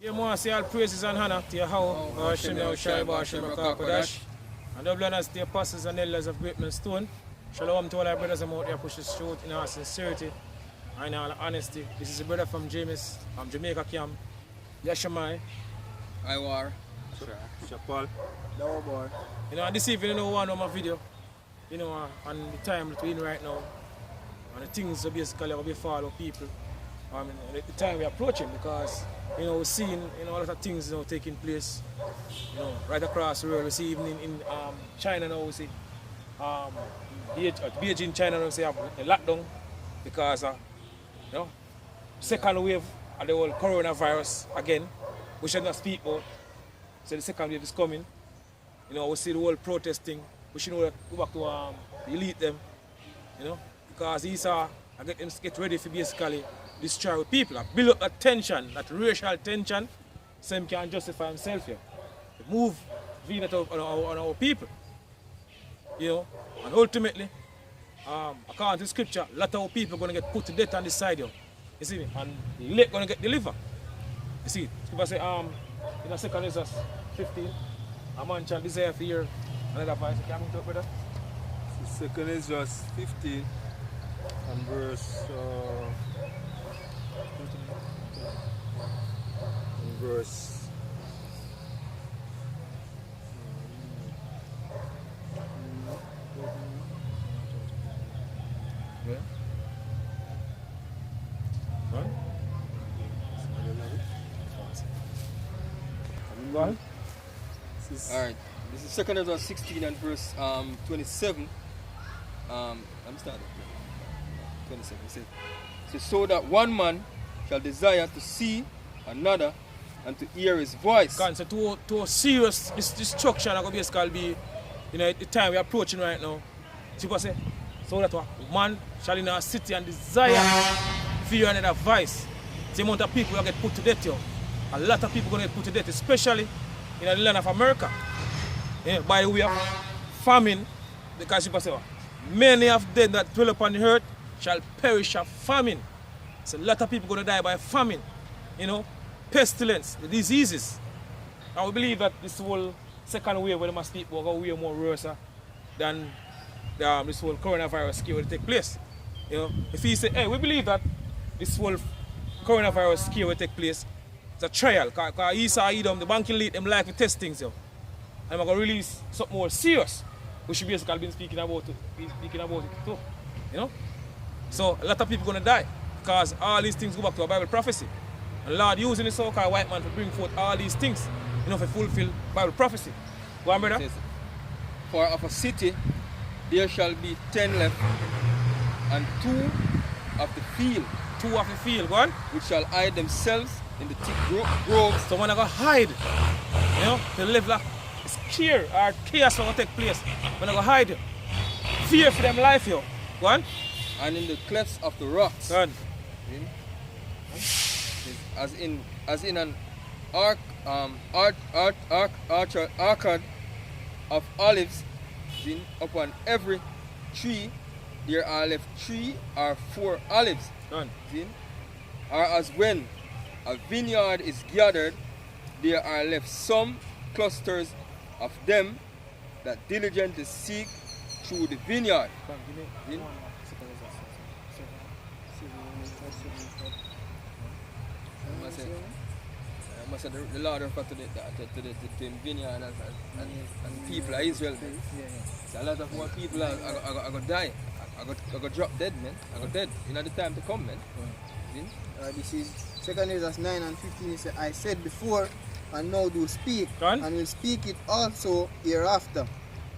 You want to say all praises and honor to your how, Hashem Yahushai B'Hashem Kodash, and double honors to your apostles and elders of Great Millstone. Shalom to all our brothers out there push the truth in our sincerity and in all honesty. This is a brother from James, from Jamaica camp. Yashamai. Iwar. Shapal. Boy. You know, this evening, you know, one of my video, you know, and the time that we're in right now, and the things are basically will be follow people. The time we're approaching because, you know, we're seeing, you know, a lot of things, you know, taking place, you know, right across the world. We see even in China now, we see, Beijing, China now, we see a lockdown because, you know, second wave of the whole coronavirus again, we should not speak about. So the second wave is coming. You know, we see the whole protesting. We should go back to elite them, you know, because these are, I get them get ready for basically destroy people. I build up that tension, that racial tension, so he can justify himself here. Move on our people, you know, and ultimately, according to scripture, a lot of our people are going to get put to death on this side here. You see me? And the elect going to get delivered. You see, people say, in the second is 15. A man shall desire for hear another voice. Can you talk, brother? The second is just 15 and verse Yeah. What? What? Alright. This is second Ezra 16 and verse 27. I'm starting. 27. It says, so that one man shall desire to see another and to hear his voice. So to a serious destruction are going to be, you know, the time we're approaching right now. People say, so that one man shall in our city and desire fear another voice. The amount of people will get put to death here. A lot of people going to get put to death, especially in the land of America. Yeah, by the way of famine, because people say, many of them that dwell upon the earth shall perish of famine. So a lot of people going to die by famine, you know, pestilence, the diseases. And we believe that this whole second wave where they must speak will go way more worse than this whole coronavirus scare will take place. You know, if he say, hey, we believe that this whole coronavirus scare will take place, it's a trial, because he saw the banking lead them like to test things. You know. And we're going to release something more serious. We should basically be speaking about it too. You know? So a lot of people are going to die because all these things go back to a Bible prophecy. And Lord using the so-called white man to bring forth all these things, you know, to fulfill Bible prophecy. Go on, brother. For of a city there shall be 10 left, and 2 of the field. 2 of the field, go on. Which shall hide themselves in the thick groves. So when I go hide, you know, to live like scare or chaos will take place. When I go hide, fear for them life, yo. Go on. And in the clefts of the rocks. Go on. As in an orchard of olives, upon every tree there are left 3 or 4 olives. Done. Or as when a vineyard is gathered, there are left some clusters of them that diligently seek through the vineyard. The Lord referred to the vineyard and people of Israel. So a lot of more people are going to die. I got drop dead, man. I got dead. You know the time to come, man. This is 2 Ezra 9 and 15. It says, I said before, and now do speak, and will speak it also hereafter,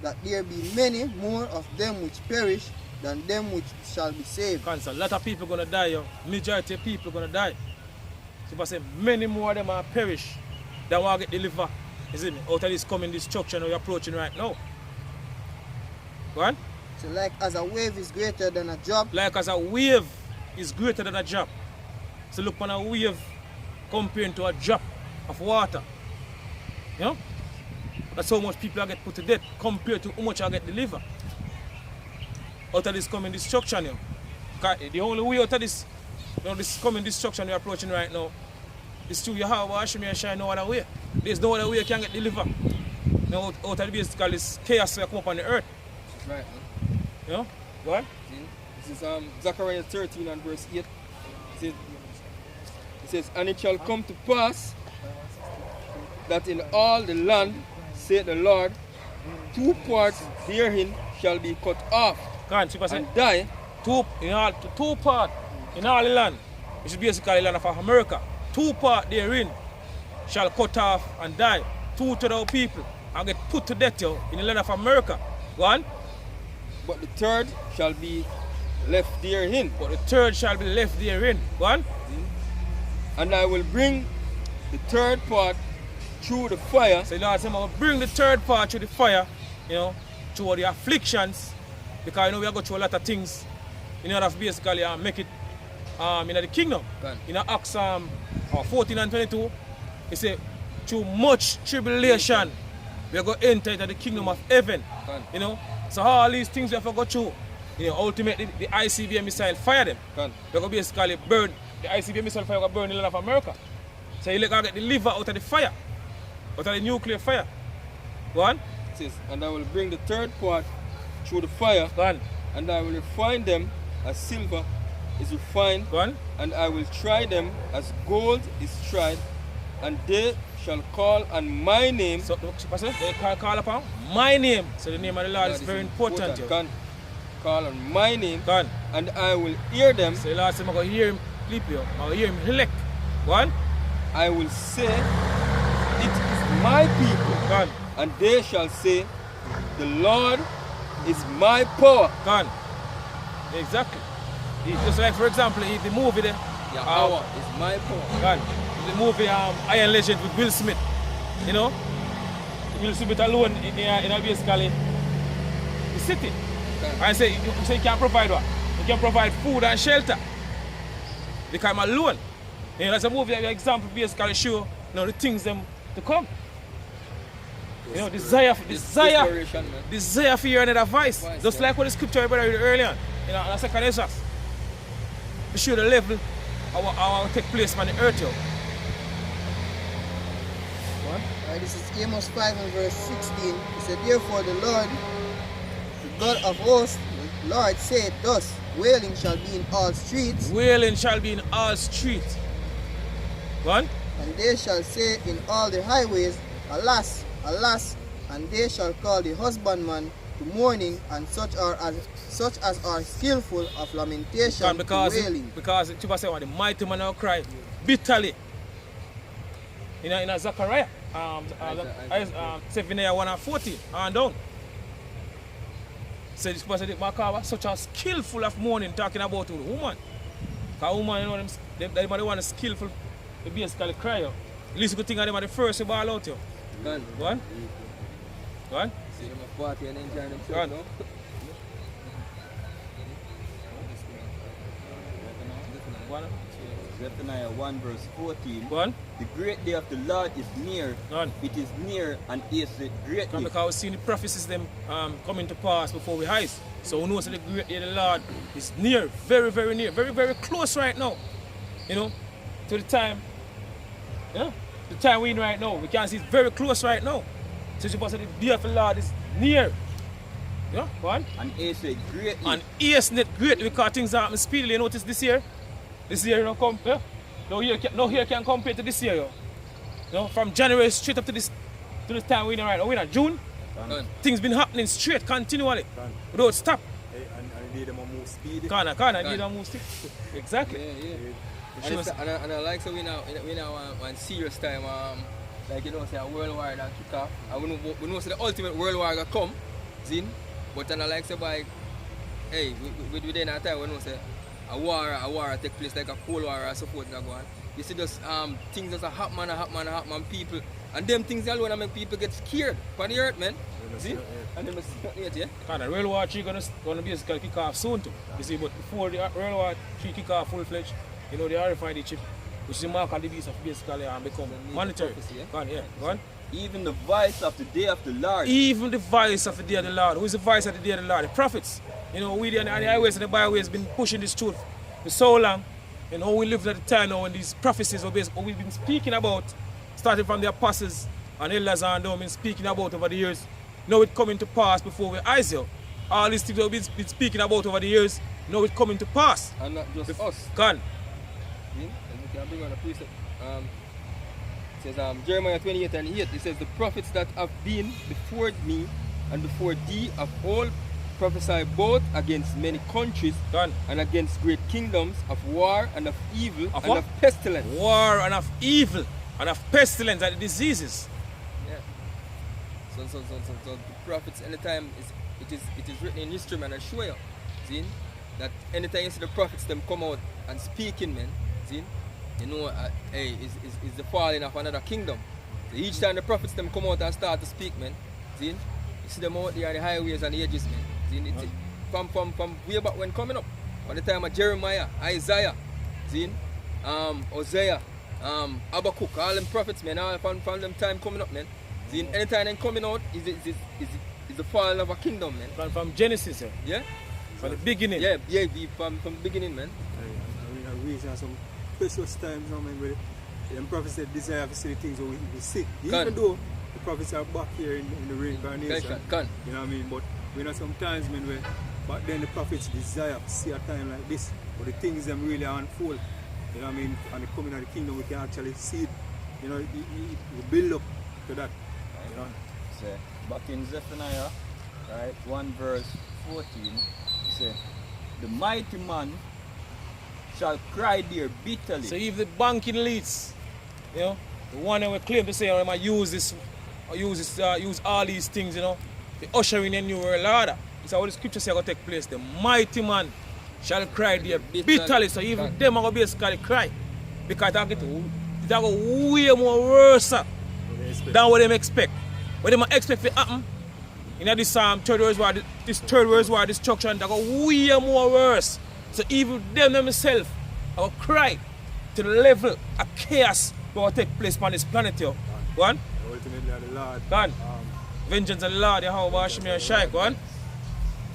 that there be many more of them which perish than them which shall be saved. So a lot of people going to die, yo. Majority of people going to die. So I say many more of them are perish than will get delivered. You see me? Out of this coming destruction we're approaching right now. Go on. So like as a wave is greater than a drop. Like as a wave is greater than a drop. So look on a wave comparing to a drop of water. You know? That's how much people get put to death compared to how much I get delivered. Out of this coming destruction, you know? The only way out of this, you know, this coming destruction we're approaching right now It's true, you have Hashem and shine no other way. There's no other way you can get delivered. You know, out of the basically this chaos that come up on the earth. That's right, man. You know? What? This is Zechariah 13 and verse 8. It says, and it shall come to pass that in all the land, saith the Lord, 2 parts therein shall be cut off and die. Two part in all the land, which is basically the land of America. 2 part therein shall cut off and die. 2 people and get put to death in the land of America. Go on. But the 3rd shall be left therein. But the 3rd shall be left therein. Go on. And I will bring the 3rd part through the fire. So Lord said, I'm going to bring the 3rd part through the fire, you know, through the afflictions, because you know we are going through a lot of things in order to basically make it in the kingdom. In Acts 14 and 22, it says, through much tribulation, we are going to enter into the kingdom of heaven. You know, so all these things we have to go through. You know, ultimately the ICBM missile fire them. They're going to basically burn, the ICBM missile fire will burn the land of America. So you got to get the liver out of the fire, out of the nuclear fire. Go on. It says, and I will bring the 3rd part through the fire. Go on. And I will refine them as silver is refined. Go on. And I will try them as gold is tried. And they shall call on my name. So they call upon my name. So the name of the Lord is very important. Call on my name. God. And I will hear them. So the Lord said, I'm going to hear him leap you. I'm going to hear him elect. Go on. I will say, it is my people. God. And they shall say, the Lord is my power. God. Exactly. Just like, for example, the movie there. Your power is my power. God. The movie Iron Legend with Will Smith. You know? Will Smith alone in basically the city. I say you can't provide what? You can provide food and shelter. Because I'm alone. You know, that's a movie that example basically show, you know, the things them to come. You know, desire for your another voice. Just like what the scripture I read earlier. You know, in 2 Ezra. To show the level how will take place on the earth. Yo. This is Amos 5 and verse 16. It said, therefore the Lord, the God of hosts, the Lord said thus, wailing shall be in all streets. Wailing shall be in all streets. One. And they shall say in all the highways, alas, alas, and they shall call the husbandman to mourning, and such as are skillful of lamentation to wailing. Because the say the mighty man will cry bitterly. In Zechariah 7 1 and 14 and down. So this person such as skillful of mourning, talking about the woman. Because woman, you know, they want to skillful, they basically cry. At least good thing of them are the first to ball out. Go on. Go on. Go on. See them a party and enjoy themselves. Go on. No? Zephaniah 1 verse 14. Go on. The great day of the Lord is near. Go on. It is near and is great. Because we see the prophecies them coming to pass before we eyes. So we know that the great day of the Lord is near, very, very near, very, very close right now. You know, to the time. Yeah, the time we're in right now. We can see it's very close right now. So the day of the Lord is near. Yeah, go on. And is great. And is not great because things happen speedily. You notice this year? This year, you know, no year can compare to this year, yo. You know, from January straight up to this time we're in right now. We're in June. Things been happening straight, continually. Without stop. And need them to move speedy. Need them move speedy. Exactly. Yeah. And I like so we now one serious time, like you know, say a world war that kick off. And we know say the ultimate world war gonna come, Zin. But then I like say by hey, within that time we know say a war take place like a Cold War or support that go on. You see just things just a happen, people. And them things alone make people get scared for the earth, man. See? And them see yeah. Kind of World War III gonna basically kick off soon too. You see, but before the World War III kick off full fledged, you know, they RFID chip, which is the mark of the beast of basically become monetary. Go on, yeah. Go on. Even the voice of the day of the Lord. Even the voice of the day of the Lord. Who is the voice of the day of the Lord? The prophets. You know, we on the highways and the byways been pushing this truth for so long. and how we live at the time now when these prophecies are based, what we've been speaking about, starting from the apostles and elders and them, been speaking about over the years. Now it's coming to pass before we eyes you. All these things we've been speaking about over the years, now it's coming to pass. And not just us. Gone. And we can bring on a precept. It says Jeremiah 28 and 8. It says, the prophets that have been before me and before thee have all prophesied both against many countries Gone. and against great kingdoms, of war and of evil Of and what? of pestilence. War and of evil and of pestilence and diseases. Yeah. So the prophets, anytime it is written in history, man, and show you, see, that anytime you see the prophets them come out and speaking, man, see, you know, hey, is the falling of another kingdom. So each time the prophets them come out and start to speak, man, see, you see them out there on the highways and the edges, man. See, from way back when coming up, by the time of Jeremiah, Isaiah, see, Hosea, Habakkuk, all them prophets, man, all from them time coming up, man. See, anytime them coming out is the fall of a kingdom, man. From Genesis, eh? Yeah? From the beginning. Yeah, from the beginning, man. We have some precious times now, man, where the prophets said desire to see the things that we see. Even though the prophets are back here in the reincarnation. You know what I mean? But we know sometimes, man, where back then the prophets desire to see a time like this, but the things them really unfold. You know what I mean? And the coming of the kingdom, we can actually see it. You know, you build up to that. You know? So, back in Zephaniah, right, 1 verse 14, it says, the mighty man shall cry there bitterly. So if the banking elites, you know, the one that we claim to say, I'm going to use all these things, you know, the ushering in a new world order. It's how the scripture says going to take place. The mighty man shall cry there bitterly. So even them are going to basically cry. Because it's going to way more worse than what they expect. What they expect to happen in this third world war, this third world war destruction, they go way more worse. So even them themselves will cry to the level of chaos that will take place on this planet here. Go on. Ultimately, the Lord. Go on. Vengeance of the Lord, Yahweh Shemi and Shai. Go on.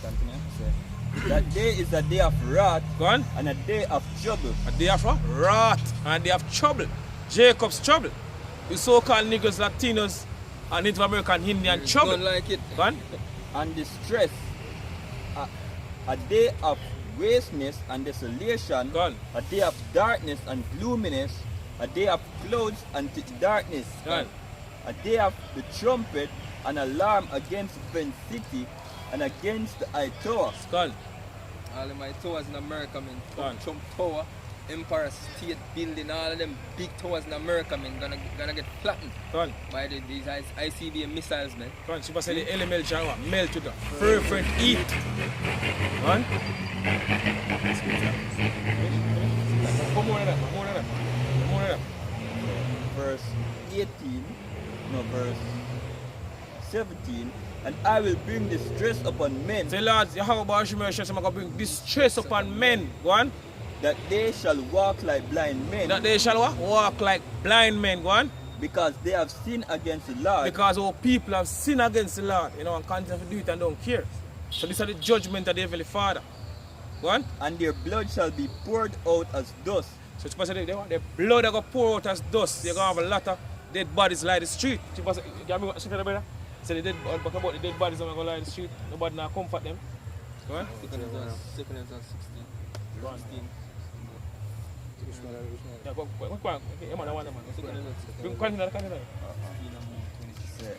Continue. Say, that day is a day of wrath. Go on. And a day of trouble. A day of wrath and a day of trouble. Jacob's trouble. The so-called Negroes, Latinos, and Native American Indian trouble. Don't like it. Go on. And distress. A day of wasteness and desolation. Gone. A day of darkness and gloominess. A day of clouds and thick darkness. Gone. A day of the trumpet and alarm against the fenced city and against the high tower. Gone. All of my towers in America, man. Gone. Trump Tower, Empire State Building, all of them big towers in America, man, gonna get flattened Gone. by these ICBM missiles, man. Gone. Super say the element shall melt to the fervent heat. Gone. Come on, more than that. Verse 18, no, verse 17. And I will bring distress upon men, Say, Lord, Yahweh Shemi says, I'm going to bring distress upon men. Go on. that they shall walk like blind men, That they shall walk like blind men. Go on. because they have sinned against the Lord. Because our people have sinned against the Lord, you know, and continue to do it and don't care. So this is the judgment of the Heavenly Father. Go on. And their blood shall be poured out as dust. So it's possible their blood are going to pour out as dust. You're going to have a lot of dead bodies lie the street. You say the dead, about the dead bodies are going to lie in the street. Nobody now comfort them. Go on. Second Ezra 16. Go on. 16. Yeah, go on. Okay, man, I want them, man. Second Ezra 16. Bring continue. Say,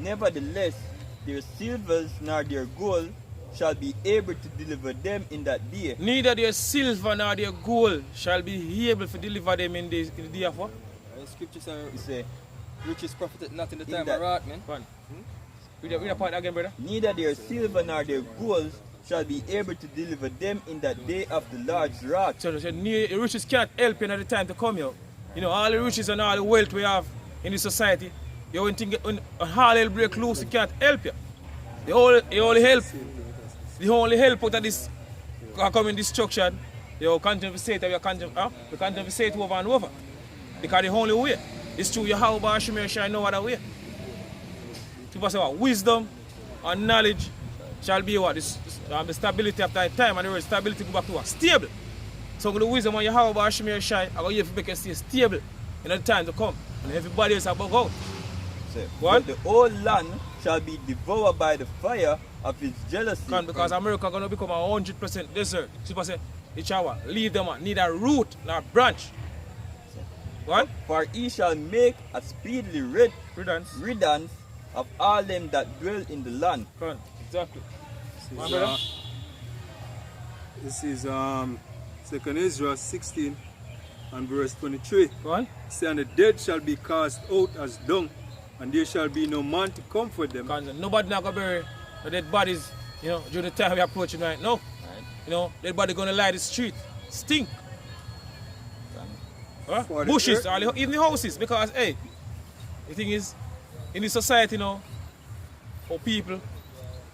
nevertheless, their silvers nor their gold shall be able to deliver them in that day. Neither their silver nor their gold shall be able to deliver them in the day of what? The scriptures are He say, riches profited not in the In time that- of wrath, man. Go on. Read the part again, brother. neither their silver nor their gold shall be able to deliver them in that day of the Lord's wrath. So the riches can't help you at the time to come here. You know, all the riches and all the wealth we have in the society, you when all hell break loose, it can't help you. The only help out of this coming destruction, you continue to say it, we continue to say it over and over. Because the only way is through Yahweh Shemi shall no other way. People say what? Wisdom and knowledge shall be what? The stability of that time, and the word stability go back to what? Stable. So the wisdom on your how about Shemir Shai, I go here to make you stay stable in the time to come. And everybody else about go out. What? The whole land shall be devoured by the fire of his jealousy. Because America gonna become 100% desert. People say, it shall leave them need a root, not a branch. What? For he shall make a speedily riddance of all them that dwell in the land. Exactly. This is 2 Ezra 16 and verse 23. What? Say, and the dead shall be cast out as dung, and there shall be no man to comfort them. Nobody not gonna bury the dead bodies, you know, during the time we're approaching right now. Right. You know, dead body gonna lie the street, stink. Bushes, even the houses, because hey, the thing is, in the society now, or people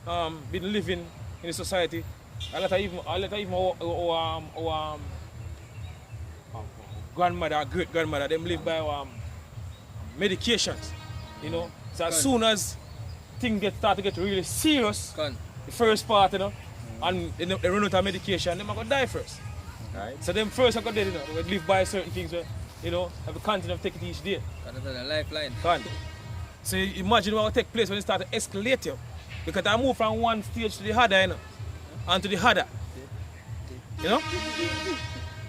been living in the society, a lot of even our grandmother, great grandmother, them live by medications, you know. So as soon as things start to get really serious, the first part, you know, and they run out of medication, them are gonna die first. Right. So them first are gonna dead, you know, they live by certain things where, you know, have a continue of take it each day. Another lifeline. So imagine what will take place when it start to escalate you. Because I move from one stage to the other, you know, and to the other. You know?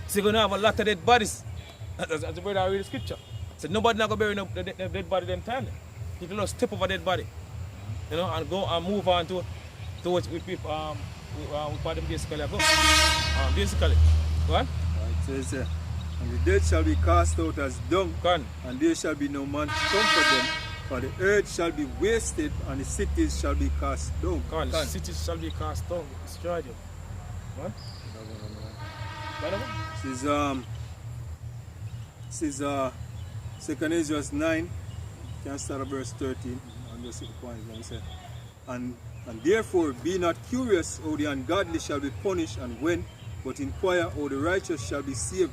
So you're gonna have a lot of dead bodies. As the brother read the scripture. So nobody not gonna bury no dead body them time. People just step over dead body. You know, and go and move on to what with people what them basically go. Basically. What? It says, and the dead shall be cast out as dung, and there shall be no man to comfort them, for the earth shall be wasted, and the cities shall be cast down. The cities shall be cast down, destroyed. What? This is 2 Ezra 9, can start at verse 13, and just 6 points. Let me say, and therefore be not curious how the ungodly shall be punished and when, but inquire how the righteous shall be saved,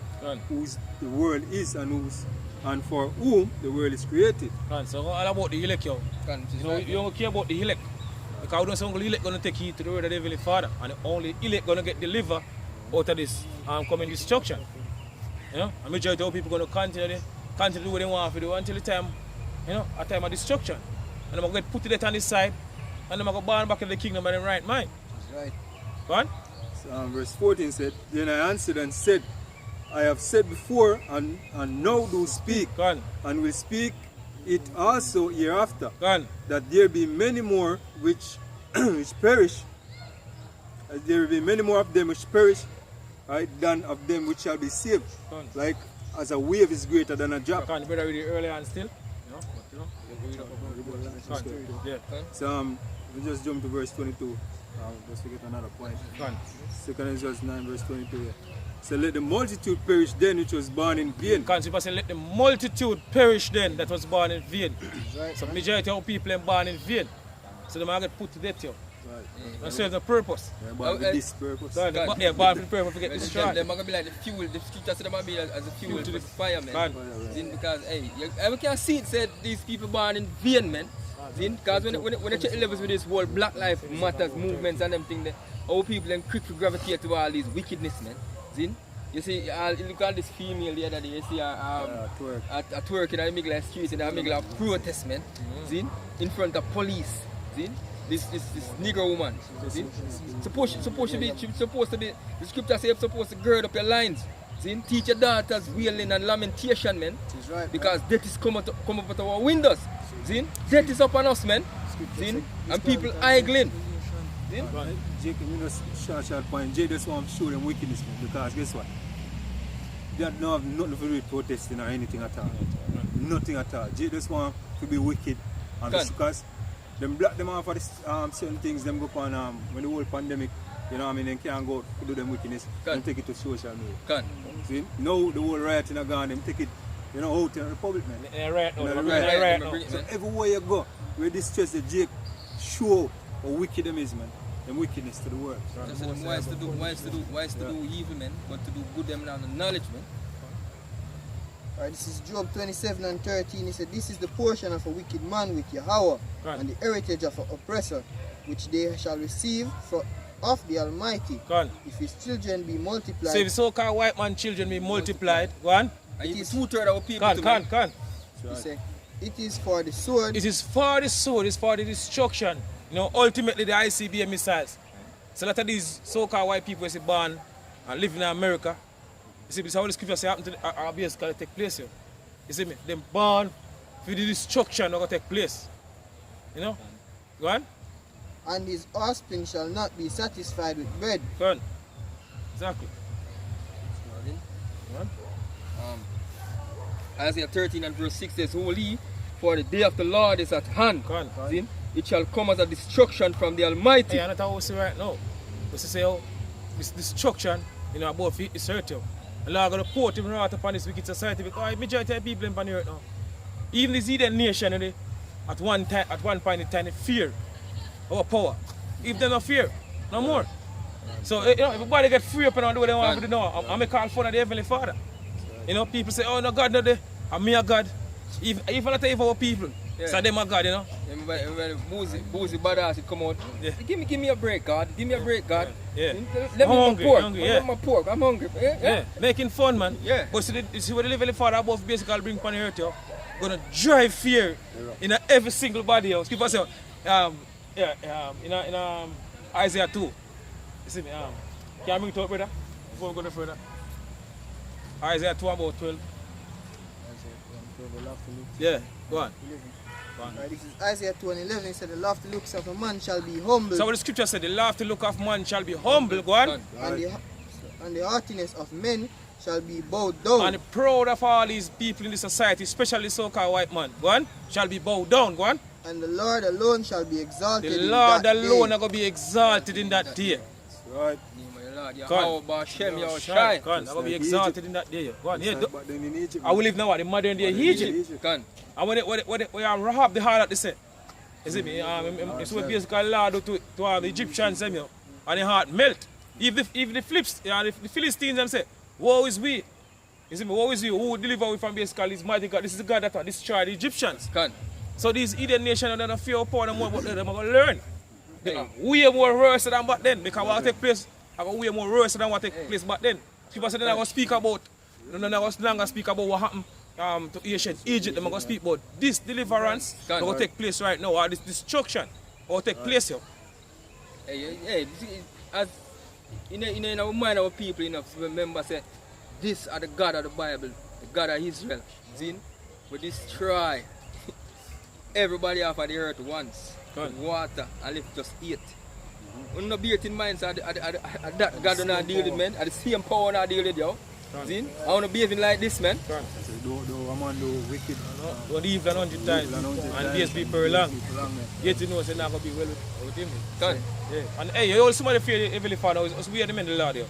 whose the world is and for whom the world is created. So all about the elect, you know, you don't care about the elect. Because we don't say only elect going to take you to the word of the Heavenly Father, and only elect going to get delivered out of this coming destruction. You know, a majority of people going to continue to do what they want to do until the time, you know, a time of destruction. And they're going to get put it on this side, and they're going to burn back in the kingdom by the right mind. That's right. Go on. Verse 14 said, then I answered and said, I have said before, and now do speak, and will speak it also hereafter, that there be many more which perish, there will be many more of them which perish, right, than of them which shall be saved. Like as a wave is greater than a drop. Better read it earlier and still. So we just jump to verse 22. Just to get another point. 2 Ezra 9 verse 22. Yeah. So let the multitude perish then which was born in vain. Because say let the multitude perish then that was born in vain. Right. So majority of people are born in vain. So they might get put to death here. Right. And serve the purpose. Yeah, born with this purpose. Yeah, born with the purpose to get destroyed. They're going to be like the fuel. The scripture said they might be as a fuel to the fire, man. Because hey, we can see it said these people born in vain, man. Because when you check the levels with this whole Black Lives Matters movements and them things, our people then quick to gravitate to all these wickedness, man. You see, you look at this female the other day, you see her twerking in the middle of the street, in the middle of protest, man. In front of police. This nigger woman. Supposed to be, the scripture says supposed to gird up your lines. Teach your daughters wailing and lamentation, man. Right, because death is come up at our windows. Death is upon us, man. And people idling. Jake, you know, short point. Jake just want to show them wickedness, man, because guess what? They don't have nothing to do with protesting or anything at all. Nothing at all. Jake just want to be wicked. And because them block them off for this, certain things, them go on when the whole pandemic, you know what I mean, they can't go to do them wickedness and take it to social media. See? Now the whole riot in a gun, them take it, you know, out in the public, man. Right. So everywhere you go, where this church, the Jake show how wicked them is, man. Them wickedness to the world. So why is to do evil, man, but to do good them now knowledge, man. Alright, this is Job 27 and 13. He said, this is the portion of a wicked man with Yahweh, and the heritage of an oppressor, which they shall receive of the Almighty. Go on. If his children be multiplied. So if the so-called white man children be multiplied, go on. And it is 2/3 of our people. Can. He say, it is for the sword. It is for the sword, it's for the destruction. You know, ultimately the ICBM missiles. So a lot of these so-called white people is born and live in America. You see, this is how the scripture say happen to our base can take place here. You see me? Them born for the destruction that will take place. You know? Go on. And his offspring shall not be satisfied with bread. Go on. Exactly. Go on. Isaiah 13 and verse 6 says, Holy, for the day of the Lord is at hand. Go on. See? It shall come as a destruction from the Almighty. Hey, I'm not how we see right now. We say, oh, this destruction, you know, about feet is hurt you. And Lord going to pour him right upon this wicked society because majority of people in the earth now. Even this Eden nation, at one point in time, they fear our power. If they don't fear, no more. So, you know, everybody get free up and do what they want to do now. I'm a call for the Heavenly Father. You know, people say, oh, no, God, no, I'm me a God. If I not tell our people, so them a God, you know. Everybody boozy badass, it come out. Yeah. Give me a break, God. Give me a break, God. Yeah. Let me hungry, pork. hungry, Let me pork. I'm hungry. Yeah. Making fun, man. Yeah. But see what the Heavenly Father above basically bring upon the earth, yo. Gonna drive fear in every single body, yo. People say, in Isaiah 2. You see me, can I bring it up, brother? Before we go no further. Isaiah 2 about 12. Yeah, go on. This is Isaiah 2 and 11. It said, the lofty looks of a man shall be humble. So what the scripture said, the lofty look of man shall be humble, go on. And the haughtiness of men shall be bowed down. And the proud of all these people in the society, especially so-called white man, go on, shall be bowed down, go on. And the Lord alone shall be exalted the in Lord that alone day. are going to be exalted in that day. Right. Go on, I'm going to be exalted in that day. Go on, yeah. I will live now at the modern day Egypt. And when we are Rahab the heart that they say. You see me? It's what basically Lord do to all the Egyptians, and the heart melt. If the flips, the Philistines them say, woe is we. You see me? Woe is you. Who will deliver we from basically this mighty God? This is the God that will destroy the Egyptians. So these Eden nations don't fear upon them more, but they're going to learn. They are way more worse than back then. Because what take place, I got way more worse than what take place back then. People say they're not going to speak about, they're not going to speak about what happened to ancient Egypt. They're going to speak about this deliverance that will take place right now, or this destruction will take place here. As in our mind, our people remember say, this are the God of the Bible, the God of Israel. See? We destroy everybody off of the earth once. Water and live just eat. We don't bear it in mind, so that God don't deal with, man. At the same power not deal with, yo. See? I want to behave like this, man. Do wicked. Don't even 100 times. And these people long. Yet you know it's not going to be well with him. Yeah. And hey, you also somebody fear the Heavenly Father. We are the men of the Lord, yo.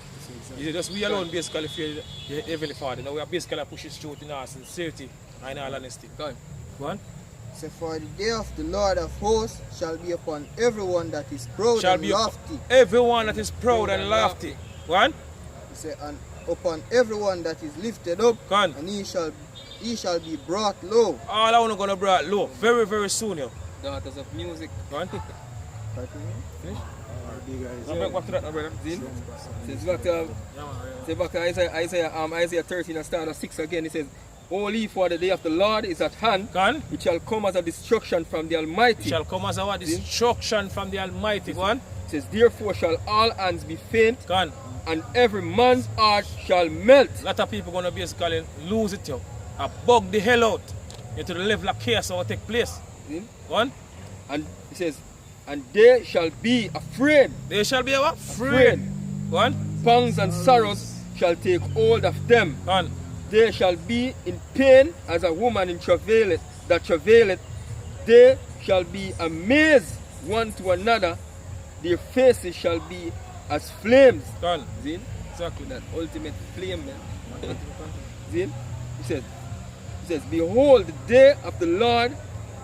Just we alone basically fear the Heavenly Father. Now we are basically pushing truth in our sincerity and in all honesty. Go on. So for the day of the Lord of hosts shall be upon everyone that is proud and lofty. Everyone that is proud and lofty. Go on. He said, and upon everyone that is lifted up, and he shall be brought low. All I want to go brought low. Very, very soon, yo. Daughters of music. Go on. Finish? Back to that now, brother. Say back to Isaiah 13 and start at 6 again. It says, Only for the day of the Lord is at hand. It shall come as a destruction from the Almighty. It shall come as a destruction from the Almighty. Go on. It says, therefore shall all hands be faint. And every man's heart shall melt. A lot of people going to basically lose it, yo. I bug the hell out into the level of chaos that will take place. Go on. And it says, and they shall be afraid. They shall be what? Afraid. Go on. Pangs and sorrows shall take hold of them. Go on. They shall be in pain as a woman in travaileth, that travaileth. They shall be amazed one to another. Their faces shall be as flames. Done. See? Exactly. That ultimate flame, man. See? He says, behold, the day of the Lord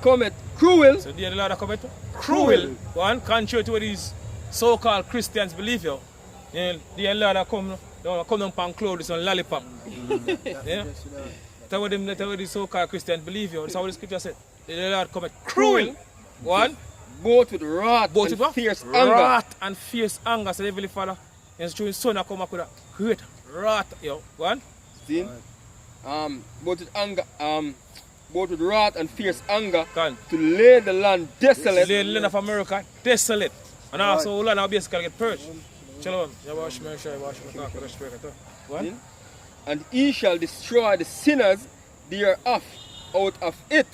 cometh cruel. So the day of the Lord cometh cruel. One, contrary to what these so-called Christians believe, yo. And the day of the Lord come down pan clothes and lollipop. Yeah? That's what the so-called Christians believe, yo. That's how the scripture said. The day of the Lord cometh cruel. One, both with wrath Both and with what? fierce anger. Wrath and fierce anger. So the Heavenly Father, and through his son, I come up with a great wrath. Yo, go on. See? Both with anger, both with wrath and fierce anger, to lay the land desolate. Lay the land of America desolate. And also, all land will basically get purged. Shalom. And he shall destroy the sinners thereof out of it.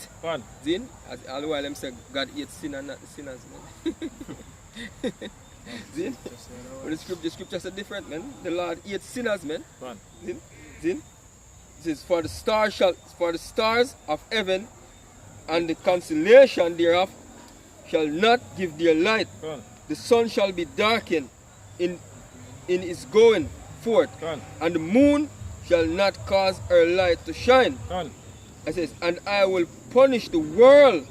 Zin? As all while them say God hates sin and not the sinners, man. Zin? But the scripture said different, man. The Lord hates sinners, man. Zin? Zin? It says, for the stars of heaven and the constellation thereof shall not give their light. The sun shall be darkened in its going forth, and the moon shall not cause her light to shine. It says, and I will punish the world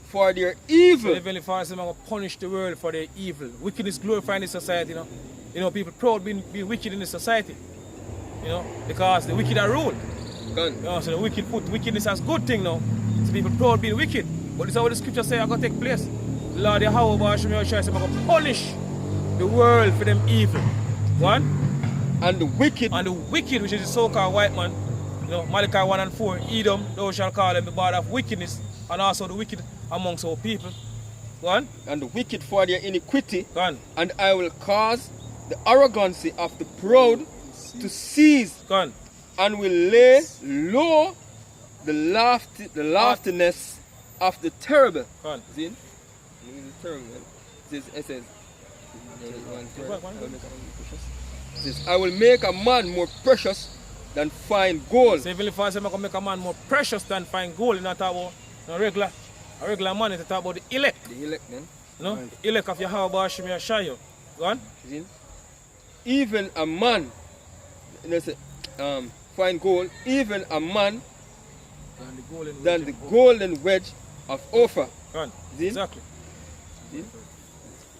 for their evil. So Heavenly Father says, I'm going to punish the world for their evil. Wickedness glorifying this society, you know. You know, people proud being wicked in this society. You know, because the wicked are ruled. You know, so the wicked put wickedness as good thing now. So people proud being wicked. But this is how the scripture says I'm going to take place. The Lord Yahweh says, I'm going to punish the world for them evil. One. And the wicked, which is the so-called white man. You know, Malachi 1 and 4, Edom, thou shalt call them the body of wickedness, and also the wicked amongst our people. Go on. And the wicked for their iniquity. Go on. And I will cause the arrogancy of the proud to cease. Go on. And will lay low the loftiness of the terrible. Go on. See? The terrible. It says, I will make a man more precious than fine gold. So Heavenly Father says, I'm going to make a man more precious than fine gold. You're not talking about a regular man, it's talking about the elect. The elect, man. You know? The elect of Yahweh Hashem Yashayo. Go on. Even a man, fine gold, even a man than the golden wedge of Ophir. Go on. Exactly.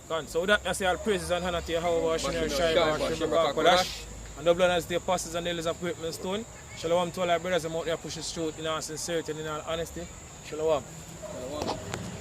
Go on. So with that, I say all praises and honor to Yahweh Hashem Yashayo. And the blood as the apostles and the elders of great millstone. Shalom to all our brothers and out there pushing through in all sincerity and in all honesty. Shalom.